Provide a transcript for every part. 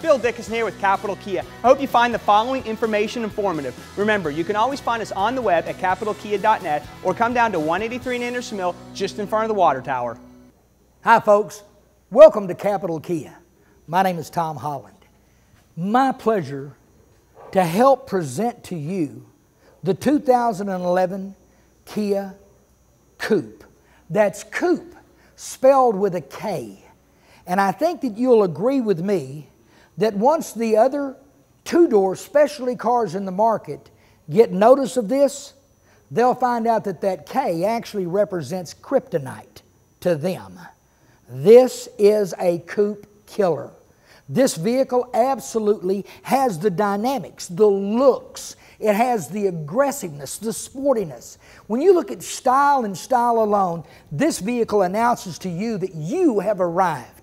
Bill Dickinson here with Capital Kia. I hope you find the following information informative. Remember, you can always find us on the web at capitalkia.net or come down to 183 in Anderson Mill just in front of the water tower. Hi folks, welcome to Capital Kia. My name is Tom Holland. My pleasure to help present to you the 2011 Kia Coupe. That's Coupe, spelled with a K. And I think that you'll agree with me that once the other two-door specialty cars in the market get notice of this, they'll find out that that K actually represents kryptonite to them. This is a coupe killer. This vehicle absolutely has the dynamics, the looks. It has the aggressiveness, the sportiness. When you look at style and style alone, this vehicle announces to you that you have arrived.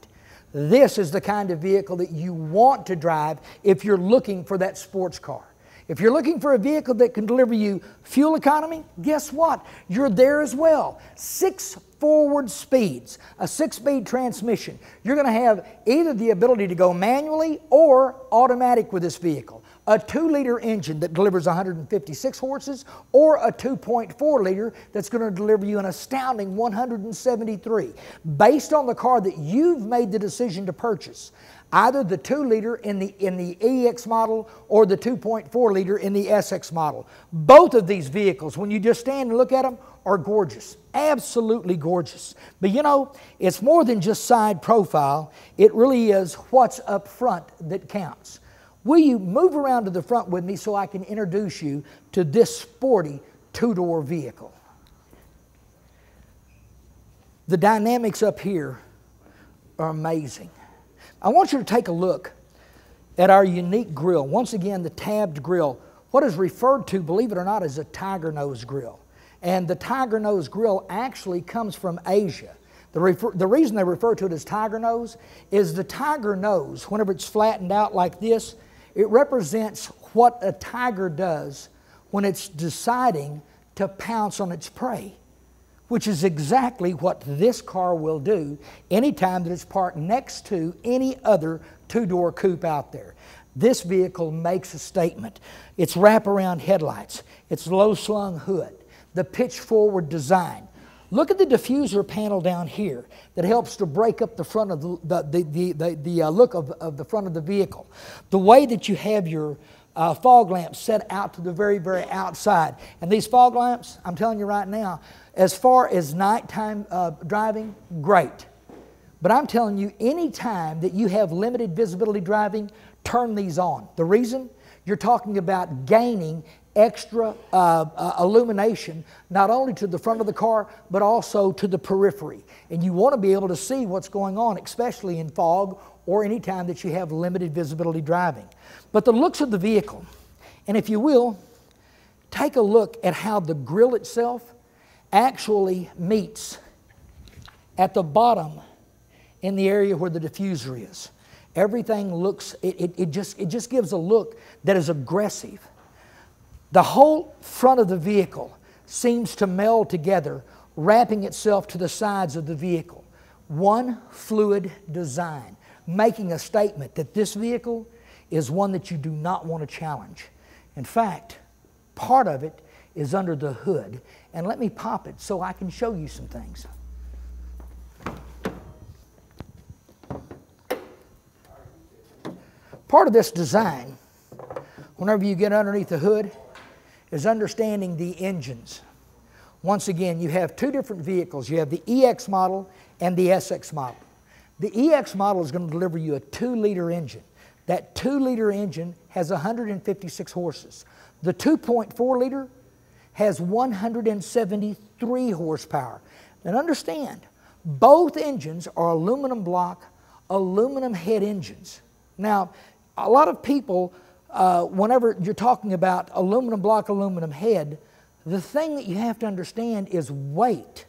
This is the kind of vehicle that you want to drive if you're looking for that sports car. If you're looking for a vehicle that can deliver you fuel economy, guess what? You're there as well. 6 forward speeds, a 6-speed transmission. You're going to have either the ability to go manually or automatic with this vehicle. A 2-liter engine that delivers 156 horses or a 2.4-liter that's going to deliver you an astounding 173. Based on the car that you've made the decision to purchase, either the 2-liter in the EX model or the 2.4-liter in the SX model. Both of these vehicles, when you just stand and look at them, are gorgeous. Absolutely gorgeous. But you know, it's more than just side profile. It really is what's up front that counts. Will you move around to the front with me so I can introduce you to this sporty 2-door vehicle? The dynamics up here are amazing. I want you to take a look at our unique grille. Once again, the tabbed grille. What is referred to, believe it or not, as a tiger nose grille. And the tiger nose grille actually comes from Asia. The reason they refer to it as tiger nose is the tiger nose, whenever it's flattened out like this, it represents what a tiger does when it's deciding to pounce on its prey, which is exactly what this car will do anytime that it's parked next to any other 2-door coupe out there. This vehicle makes a statement. Its wraparound headlights, its low-slung hood, the pitch-forward design. Look at the diffuser panel down here that helps to break up the front of the look of the front of the vehicle. The way that you have your fog lamps set out to the very, very outside. And these fog lamps, I'm telling you right now, as far as nighttime driving, great. But I'm telling you, any time that you have limited visibility driving, turn these on. The reason? You're talking about gaining extra illumination, not only to the front of the car, but also to the periphery. And you want to be able to see what's going on, especially in fog or any time that you have limited visibility driving. But the looks of the vehicle, and if you will, take a look at how the grille itself actually meets at the bottom in the area where the diffuser is. Everything looks, it just gives a look that is aggressive. The whole front of the vehicle seems to meld together, wrapping itself to the sides of the vehicle. One fluid design, making a statement that this vehicle is one that you do not want to challenge. In fact, part of it is under the hood. And let me pop it so I can show you some things. Part of this design, whenever you get underneath the hood, is understanding the engines. Once again, you have 2 different vehicles. You have the EX model and the SX model. The EX model is going to deliver you a 2-liter engine. That 2-liter engine has 156 horses. The 2.4-liter has 173 horsepower. And understand, both engines are aluminum block, aluminum head engines. Now, a lot of people, whenever you're talking about aluminum block, aluminum head, the thing that you have to understand is weight.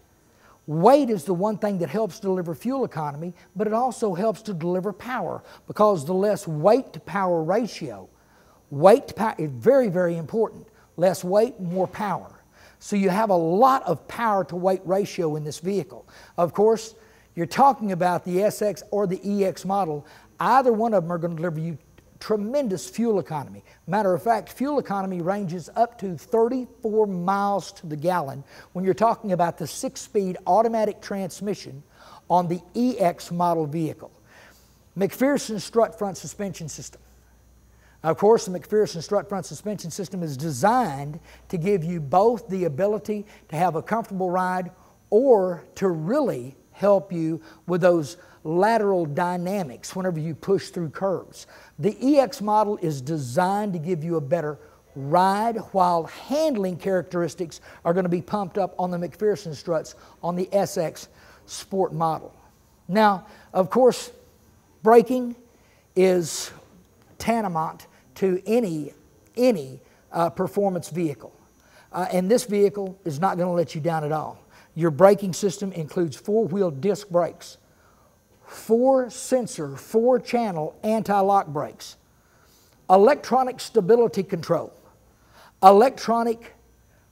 Weight is the one thing that helps deliver fuel economy, but it also helps to deliver power, because the less weight to power ratio, weight to power is very, very important. Less weight, more power. So you have a lot of power to weight ratio in this vehicle. Of course, you're talking about the SX or the EX model. Either one of them are going to deliver you tremendous fuel economy. Matter of fact, fuel economy ranges up to 34 miles to the gallon when you're talking about the 6-speed automatic transmission on the EX model vehicle. McPherson strut front suspension system. Of course, the McPherson strut front suspension system is designed to give you both the ability to have a comfortable ride or to really help you with those lateral dynamics whenever you push through curves. The EX model is designed to give you a better ride, while handling characteristics are going to be pumped up on the McPherson struts on the SX Sport model. Now, of course, braking is tantamount to any performance vehicle. And this vehicle is not going to let you down at all. Your braking system includes 4-wheel disc brakes, 4-sensor, 4-channel anti-lock brakes, electronic stability control, electronic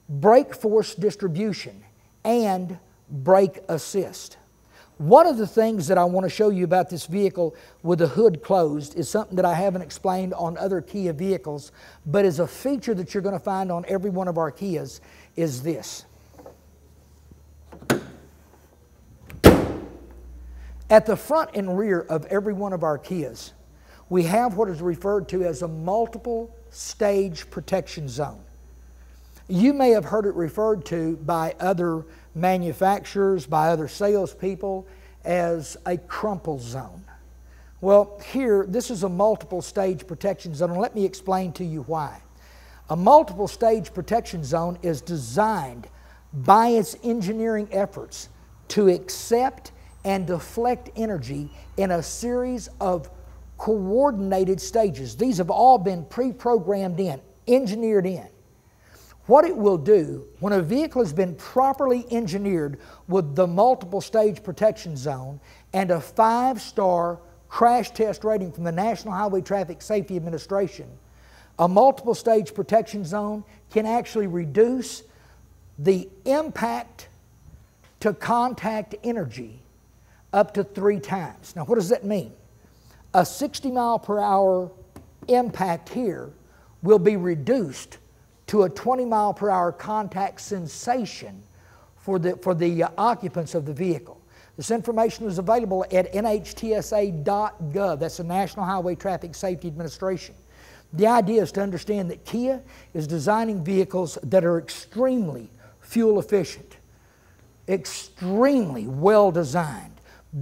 brake force distribution, and brake assist. One of the things that I want to show you about this vehicle with the hood closed is something that I haven't explained on other Kia vehicles, but is a feature that you're going to find on every one of our Kias, is this. At the front and rear of every one of our Kias, we have what is referred to as a multiple stage protection zone. You may have heard it referred to by other manufacturers, by other salespeople, as a crumple zone. Well, here, this is a multiple stage protection zone, and let me explain to you why. A multiple stage protection zone is designed by its engineering efforts to accept and deflect energy in a series of coordinated stages. These have all been pre-programmed in, engineered in. What it will do, when a vehicle has been properly engineered with the multiple stage protection zone and a 5-star crash test rating from the National Highway Traffic Safety Administration, a multiple stage protection zone can actually reduce the impact to contact energy up to 3 times. Now, what does that mean? A 60 mile per hour impact here will be reduced to a 20 mile per hour contact sensation for the occupants of the vehicle. This information is available at nhtsa.gov. That's the National Highway Traffic Safety Administration. The idea is to understand that Kia is designing vehicles that are extremely fuel efficient, extremely well designed,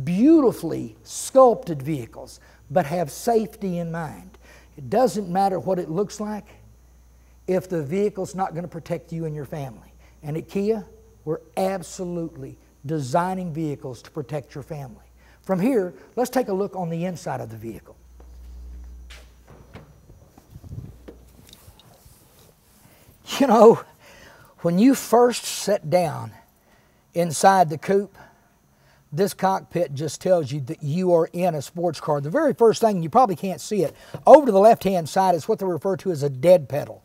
beautifully sculpted vehicles, but have safety in mind. It doesn't matter what it looks like if the vehicle's not going to protect you and your family. And at Kia, we're absolutely designing vehicles to protect your family. From here, let's take a look on the inside of the vehicle. You know, when you first sit down inside the coupe, this cockpit just tells you that you are in a sports car. The very first thing, you probably can't see it, over to the left-hand side is what they refer to as a dead pedal.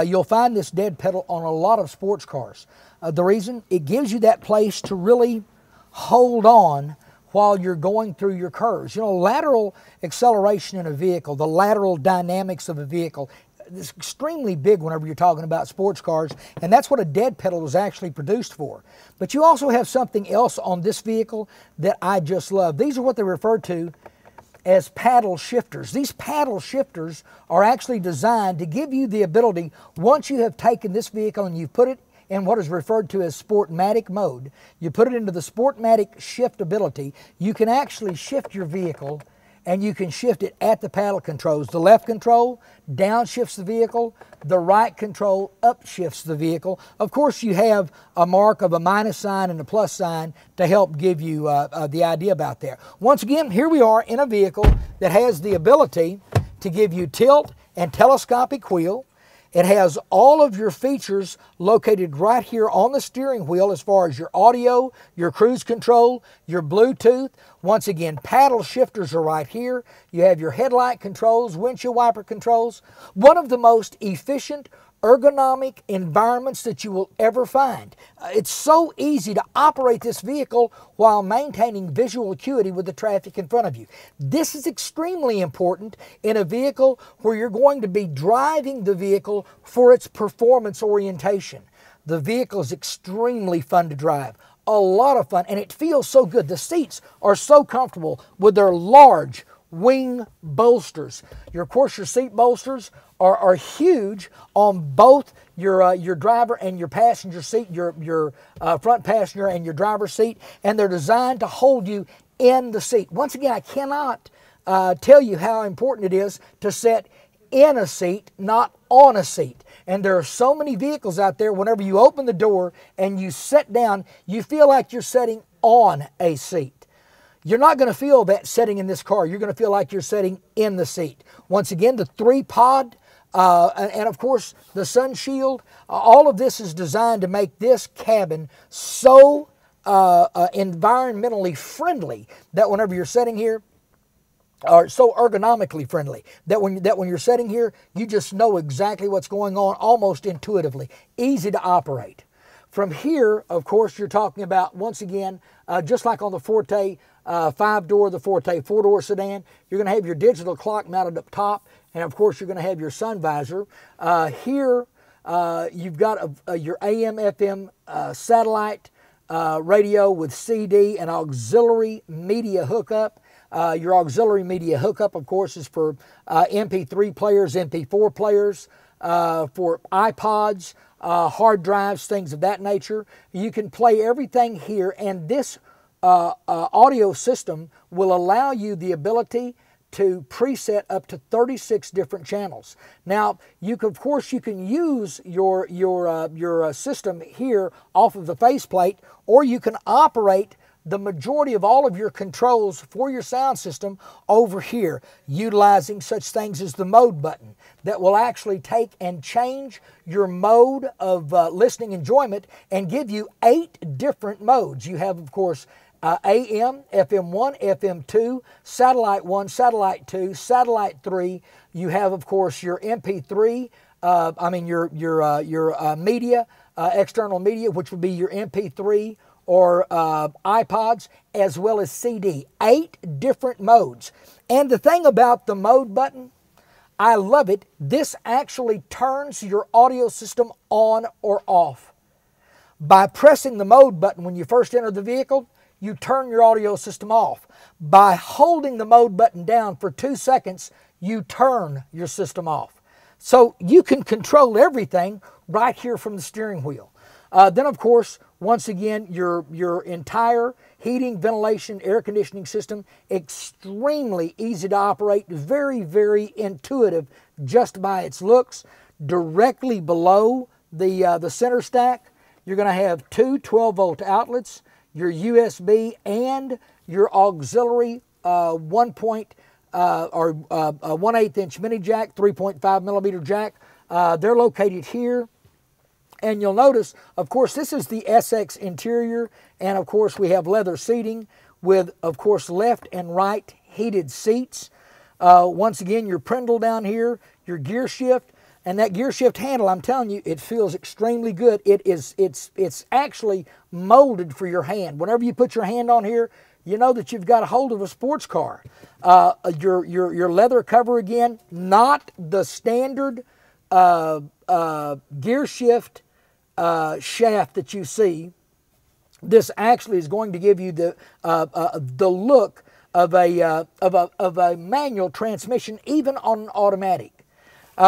You'll find this dead pedal on a lot of sports cars. The reason, it gives you that place to really hold on while you're going through your curves. You know, lateral acceleration in a vehicle, the lateral dynamics of a vehicle, is extremely big whenever you're talking about sports cars, and that's what a dead pedal was actually produced for. But you also have something else on this vehicle that I just love. These are what they refer to as paddle shifters. These paddle shifters are actually designed to give you the ability, once you have taken this vehicle and you've put it in what is referred to as Sportmatic mode, you put it into the Sportmatic shift ability, you can actually shift your vehicle, and you can shift it at the paddle controls. The left control downshifts the vehicle, the right control upshifts the vehicle. Of course, you have a mark of a minus sign and a plus sign to help give you the idea about that. Once again, here we are in a vehicle that has the ability to give you tilt and telescopic wheel. It has all of your features located right here on the steering wheel as far as your audio, your cruise control, your Bluetooth. Once again, paddle shifters are right here. You have your headlight controls, windshield wiper controls. One of the most efficient ergonomic environments that you will ever find. It's so easy to operate this vehicle while maintaining visual acuity with the traffic in front of you. This is extremely important in a vehicle where you're going to be driving the vehicle for its performance orientation. The vehicle is extremely fun to drive. A lot of fun, and it feels so good. The seats are so comfortable with their large wing bolsters. Of course, your seat bolsters are huge on both your driver and your passenger seat, your front passenger and your driver's seat, and they're designed to hold you in the seat. Once again, I cannot tell you how important it is to sit in a seat, not on a seat. And there are so many vehicles out there, whenever you open the door and you sit down, you feel like you're sitting on a seat. You're not going to feel that sitting in this car. You're going to feel like you're sitting in the seat. Once again, the 3-pod and of course the sun shield, all of this is designed to make this cabin so environmentally friendly that whenever you're sitting here, or so ergonomically friendly, that when you're sitting here, you just know exactly what's going on almost intuitively. Easy to operate. From here, of course, you're talking about, once again, just like on the Forte 5-door, the Forte 4-door sedan, you're going to have your digital clock mounted up top, and of course, you're going to have your sun visor. Here, you've got your AM/FM satellite radio with CD and auxiliary media hookup. Your auxiliary media hookup, of course, is for MP3 players, MP4 players, for iPods, hard drives, things of that nature. You can play everything here, and this audio system will allow you the ability to preset up to 36 different channels. Now, of course, you can use your system here off of the faceplate, or you can operate the majority of all of your controls for your sound system over here, utilizing such things as the mode button that will actually take and change your mode of listening enjoyment and give you 8 different modes. You have, of course, AM, FM1, FM2, Satellite 1, Satellite 2, Satellite 3. You have, of course, your MP3, your media, external media, which would be your MP3 or iPods, as well as CD. 8 different modes. And the thing about the mode button, I love it. This actually turns your audio system on or off. By pressing the mode button when you first enter the vehicle, you turn your audio system off. By holding the mode button down for 2 seconds, you turn your system off. So you can control everything right here from the steering wheel. Then, of course, once again, your entire heating, ventilation, air conditioning system, extremely easy to operate, very, very intuitive just by its looks. Directly below the center stack, you're going to have 2 12-volt outlets, your USB and your auxiliary 1/8-inch mini jack, 3.5 millimeter jack. They're located here. And you'll notice, of course, this is the SX interior, and of course we have leather seating with, of course, left and right heated seats. Once again, your Prindle down here, your gear shift, and that gear shift handle, I'm telling you, it feels extremely good. It's actually molded for your hand. Whenever you put your hand on here, you know that you've got a hold of a sports car. Your leather cover again, not the standard gear shift shaft that you see. This actually is going to give you the look of a manual transmission, even on an automatic.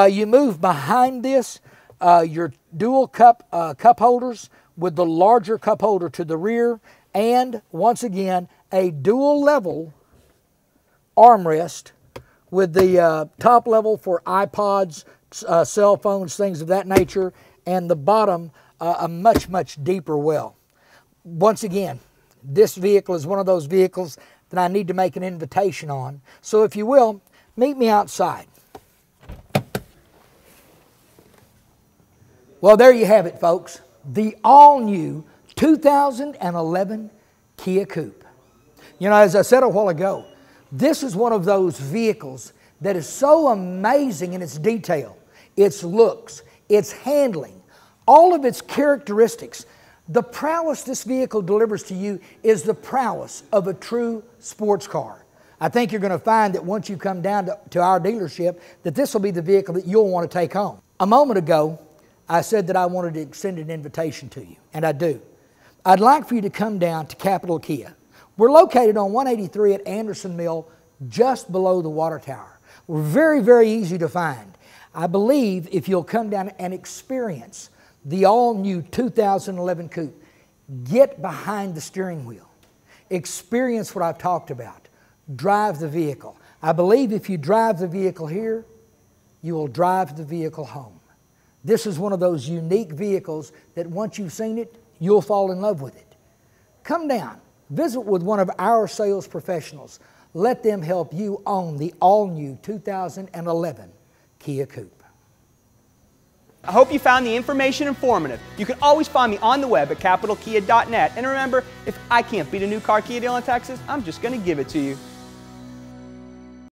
You move behind this, your dual cup holders with the larger cup holder to the rear, and once again a dual level armrest with the top level for iPods, cell phones, things of that nature, and the bottom a much deeper well. Once again, this vehicle is one of those vehicles that I need to make an invitation on. So if you will, meet me outside. Well, there you have it, folks. The all-new 2011 Kia Coupe. You know, as I said a while ago, this is one of those vehicles that is so amazing in its detail, its looks, its handling, all of its characteristics. The prowess this vehicle delivers to you is the prowess of a true sports car. I think you're going to find that once you come down to our dealership, that this will be the vehicle that you'll want to take home. A moment ago, I said that I wanted to extend an invitation to you, and I do. I'd like for you to come down to Capitol Kia. We're located on 183 at Anderson Mill, just below the water tower. We're very, very easy to find. I believe if you'll come down and experience the all-new 2011 Coupe, get behind the steering wheel, experience what I've talked about, drive the vehicle. I believe if you drive the vehicle here, you will drive the vehicle home. This is one of those unique vehicles that once you've seen it, you'll fall in love with it. Come down, visit with one of our sales professionals. Let them help you own the all-new 2011 Kia Coupe. I hope you found the information informative. You can always find me on the web at capitalkia.net. And remember, if I can't beat a new car Kia deal in Texas, I'm just going to give it to you.